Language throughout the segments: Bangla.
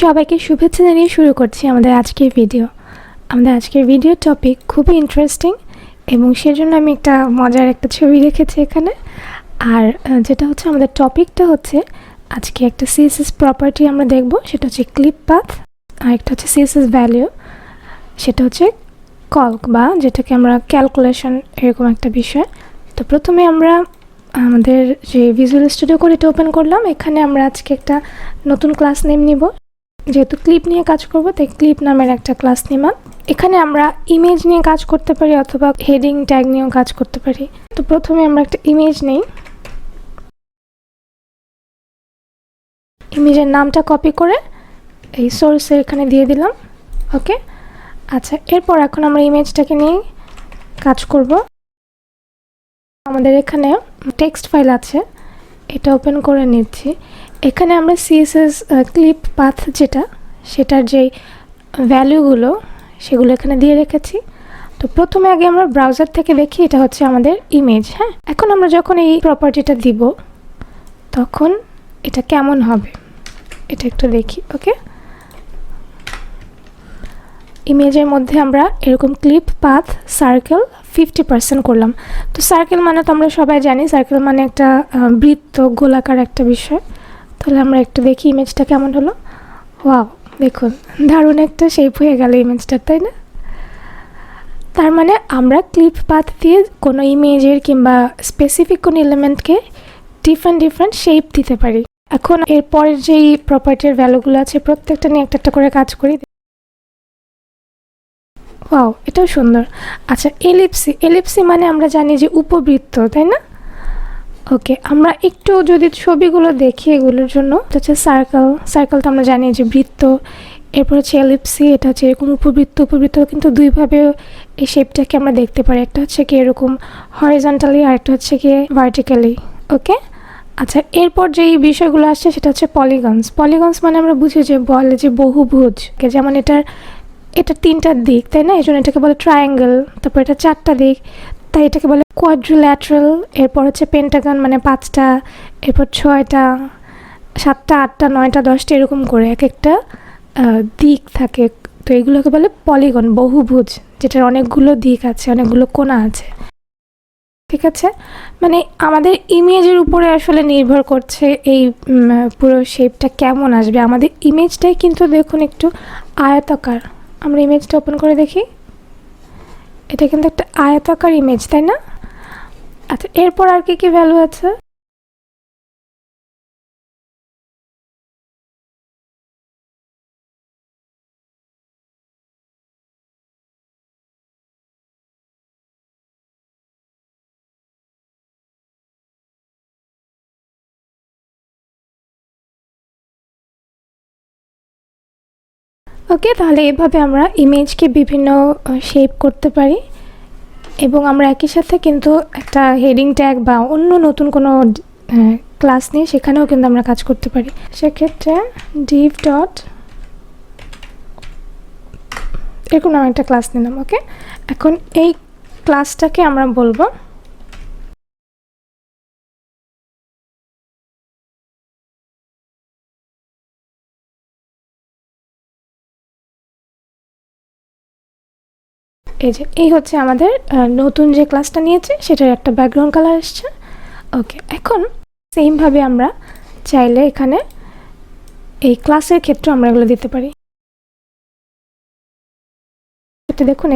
সবাইকে শুভেচ্ছা জানিয়ে শুরু করছি আমাদের আজকের ভিডিও। আমাদের আজকের ভিডিও টপিক খুবই ইন্টারেস্টিং এবং সেজন্য আমি একটা মজার একটা ছবি রেখেছি এখানে। আর যেটা হচ্ছে আমাদের টপিকটা হচ্ছে আজকে একটা CSS প্রপার্টি আমরা দেখব, সেটা হচ্ছে ক্লিপ পাথ, আর একটা হচ্ছে CSS ভ্যালু, সেটা হচ্ছে কল্ক বা যেটাকে আমরা ক্যালকুলেশন এরকম একটা বিষয়। তো প্রথমে আমরা আমাদের যে ভিজুয়াল স্টুডিও করে এটা ওপেন করলাম। এখানে আমরা আজকে একটা নতুন ক্লাস নেম নিব, যেহেতু ক্লিপ নিয়ে কাজ করব তাই ক্লিপ নামের একটা ক্লাস নিলাম। এখানে আমরা ইমেজ নিয়ে কাজ করতে পারি অথবা হেডিং ট্যাগ নিয়েও কাজ করতে পারি। তো প্রথমে আমরা একটা ইমেজ নেই, ইমেজের নামটা কপি করে এই সোর্সে এখানে দিয়ে দিলাম। ওকে, আচ্ছা, এরপর এখন আমরা ইমেজটাকে নিয়ে কাজ করব। আমাদের এখানে টেক্সট ফাইল আছে, এটা ওপেন করে নিচ্ছি। এখানে আমরা CSS ক্লিপ পাথ সেটার যেই ভ্যালুগুলো সেগুলো এখানে দিয়ে রেখেছি। তো প্রথমে আগে আমরা ব্রাউজার থেকে দেখি, এটা হচ্ছে আমাদের ইমেজ। হ্যাঁ, এখন আমরা যখন এই প্রপার্টিটা দিব তখন এটা কেমন হবে এটা একটু দেখি। ওকে, ইমেজের মধ্যে আমরা এরকম ক্লিপ পাথ সার্কেল 50% করলাম। তো সার্কেল মানে তো আমরা সবাই জানি, সার্কেল মানে একটা বৃত্ত, গোলাকার একটা বিষয়। তাহলে আমরা একটু দেখি ইমেজটা কেমন হলো। ওয়াও, দেখুন দারুণ একটা শেপ হয়ে গেল ইমেজটা, তাই না? তার মানে আমরা ক্লিপ পাথ দিয়ে কোনো ইমেজের কিংবা স্পেসিফিক কোনো এলিমেন্টকে ডিফারেন্ট শেপ দিতে পারি। এখন এর পরের যেই প্রপার্টির ভ্যালুগুলো আছে প্রত্যেকটা নিয়ে একটা করে কাজ করি। ওয়াও, এটাও সুন্দর। আচ্ছা, এলিপসি মানে আমরা জানি যে উপবৃত্ত, তাই না? ওকে, আমরা একটু যদি ছবিগুলো দেখি এগুলোর জন্য, এটা হচ্ছে সার্কেল তো আমরা জানি যে বৃত্ত। এরপর হচ্ছে এলিপসি, এটা হচ্ছে এরকম উপবৃত্ত কিন্তু দুইভাবে এই শেপটাকে আমরা দেখতে পারি। একটা হচ্ছে কি এরকম হরিজন্টালি আর একটা হচ্ছে কি ভার্টিক্যালি। ওকে, আচ্ছা, এরপর যেই বিষয়গুলো আসছে সেটা হচ্ছে পলিগনস মানে আমরা বুঝি যে বলে যে বহুভুজ, যেমন এটা 3টা দিক, তাই না? এই জন্য এটাকে বলে ট্রায়াঙ্গেল। তারপর এটা 4টা দিক, তাই এটাকে বলে কোয়াড্রিল্যাটারাল। এরপর হচ্ছে পেন্টাগন মানে 5টা, এরপর 6টা, 7টা, 8টা, 9টা, 10টা এরকম করে এক একটা দিক থাকে। তো এগুলোকে বলে পলিগন, বহুভুজ, যেটার অনেকগুলো দিক আছে, অনেকগুলো কোণা আছে। ঠিক আছে, মানে আমাদের ইমেজের উপরে আসলে নির্ভর করছে এই পুরো শেপটা কেমন আসবে। আমাদের ইমেজটাই কিন্তু দেখুন একটু আয়তাকার। আমরা ইমেজটা ওপেন করে দেখি, এটা কিন্তু একটা আয়তাকার ইমেজ, তাই না? আচ্ছা, এরপর আর কি ভ্যালু আছে? ওকে, তাহলে এভাবে আমরা ইমেজকে বিভিন্ন শেপ করতে পারি এবং আমরা একই সাথে কিন্তু একটা হেডিং ট্যাগ বা অন্য নতুন কোনো ক্লাস নিয়ে সেখানেও কিন্তু আমরা কাজ করতে পারি। সেক্ষেত্রে div ডট এরকম আমি একটা ক্লাস নিলাম। ওকে, এখন এই ক্লাসটাকে আমরা বলবো এই হচ্ছে আমাদের নতুন যে ক্লাসটা নিয়েছে সেটার একটা ব্যাকগ্রাউন্ড কালার আসছে। ওকে, এখন সেমভাবে আমরা চাইলে এখানে এই ক্লাসের ক্ষেত্রে আমরা এগুলো দিতে পারি। এটা দেখুন,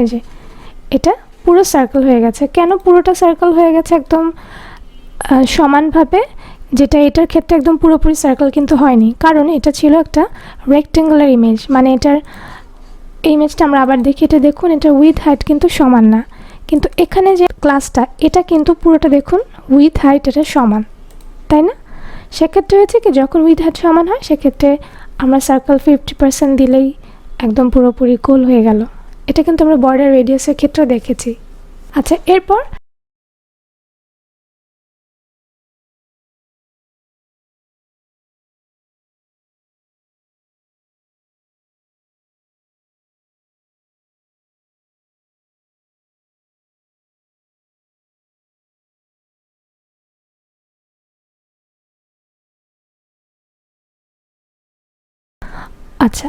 এটা পুরো সার্কেল হয়ে গেছে। কেন পুরোটা সার্কেল হয়ে গেছে একদম সমানভাবে, যেটা এটার ক্ষেত্রে একদম পুরোপুরি সার্কেল কিন্তু হয়নি, কারণ এটা ছিল একটা রেক্টেঙ্গুলার ইমেজ। মানে এটার ইমেজটা আমরা আবার দেখি, এটা দেখুন, এটা উইথ হাইট কিন্তু সমান না। কিন্তু এখানে যে ক্লাসটা, এটা কিন্তু পুরোটা দেখুন উইথ হাইট এটা সমান, তাই না? সেক্ষেত্রে হয়েছে কি, যখন উইথ হাইট সমান হয় সেক্ষেত্রে আমরা সার্কেল 50% দিলেই একদম পুরোপুরি গোল হয়ে গেল। এটা কিন্তু আমরা বর্ডার রেডিয়াসের ক্ষেত্রেও দেখেছি। আচ্ছা, এরপর আচ্ছা,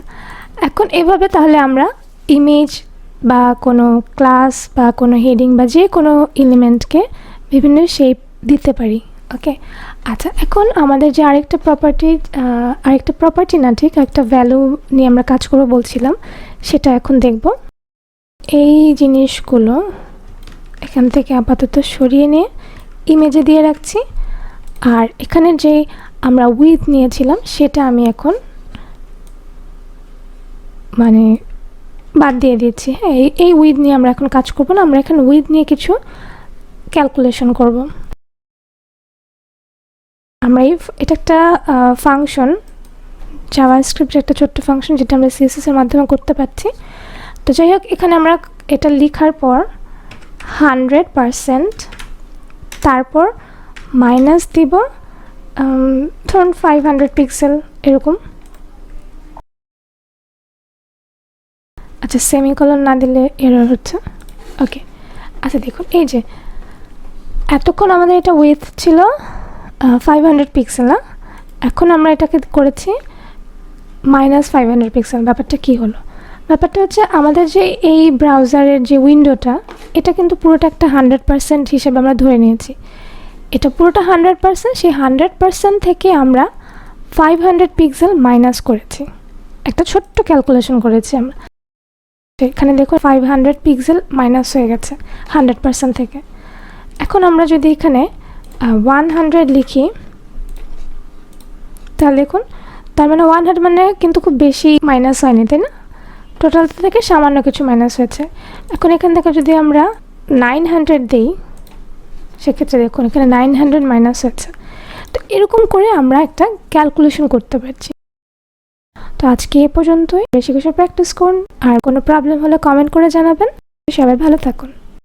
এখন এভাবে তাহলে আমরা ইমেজ বা কোনো ক্লাস বা কোনো হেডিং বা যে কোনো এলিমেন্টকে বিভিন্ন শেপ দিতে পারি। ওকে, আচ্ছা, এখন আমাদের যে আরেকটা প্রপার্টি না, ঠিক একটা ভ্যালু নিয়ে আমরা কাজ করবো বলছিলাম, সেটা এখন দেখব। এই জিনিসগুলো এখান থেকে আপাতত সরিয়ে নিয়ে ইমেজে দিয়ে রাখছি, আর এখানে যে আমরা উইথ নিয়েছিলাম সেটা আমি এখন মানে বাদ দিয়ে দিচ্ছি। হ্যাঁ, এই উইথ নিয়ে আমরা এখন কাজ করব না, আমরা এখন উইথ নিয়ে কিছু ক্যালকুলেশন করব। আমরা এটা একটা ফাংশন, জাভাস্ক্রিপ্টের একটা ছোট্ট ফাংশন, যেটা আমরা সিএসএস এর মাধ্যমে করতে পারছি। তো যাই হোক, এখানে আমরা এটা লেখার পর 100%, তারপর মাইনাস দিব ধরুন 500 পিক্সেল এরকম। আচ্ছা, সেমিকলন না দিলে এরর হচ্ছে। ওকে, আচ্ছা দেখুন, এই যে এতক্ষণ আমাদের এটা উইথ ছিল 500 পিক্সেল, না? এখন আমরা এটাকে করেছি -500 পিক্সেল। ব্যাপারটা কি হলো? ব্যাপারটা হচ্ছে আমাদের যে এই ব্রাউজারের যে উইন্ডোটা, এটা কিন্তু পুরোটা একটা 100% হিসেবে আমরা ধরে নিয়েছি। এটা পুরোটা 100%, সেই 100% থেকে আমরা 500 পিক্সেল মাইনাস করেছি, একটা ছোট্ট ক্যালকুলেশন করেছি আমরা। এখানে দেখো 500 পিক্সেল মাইনাস হয়ে গেছে 100% থেকে। এখন আমরা যদি এখানে 100 লিখি, তাহলে দেখুন, তার মানে 100 মানে কিন্তু খুব বেশি মাইনাস হয়নি, তাই না? টোটাল থেকে সামান্য কিছু মাইনাস হয়েছে। এখন এখান থেকে যদি আমরা 900 দিই, সেক্ষেত্রে দেখুন এখানে 900 মাইনাস হয়েছে। তো এরকম করে আমরা একটা ক্যালকুলেশন করতে পারছি। তো আজকে এ পর্যন্তই। বেশি বেশি প্র্যাকটিস করুন, আর কোনো প্রবলেম হলে কমেন্ট করে জানাবেন। সবাই ভালো থাকুন।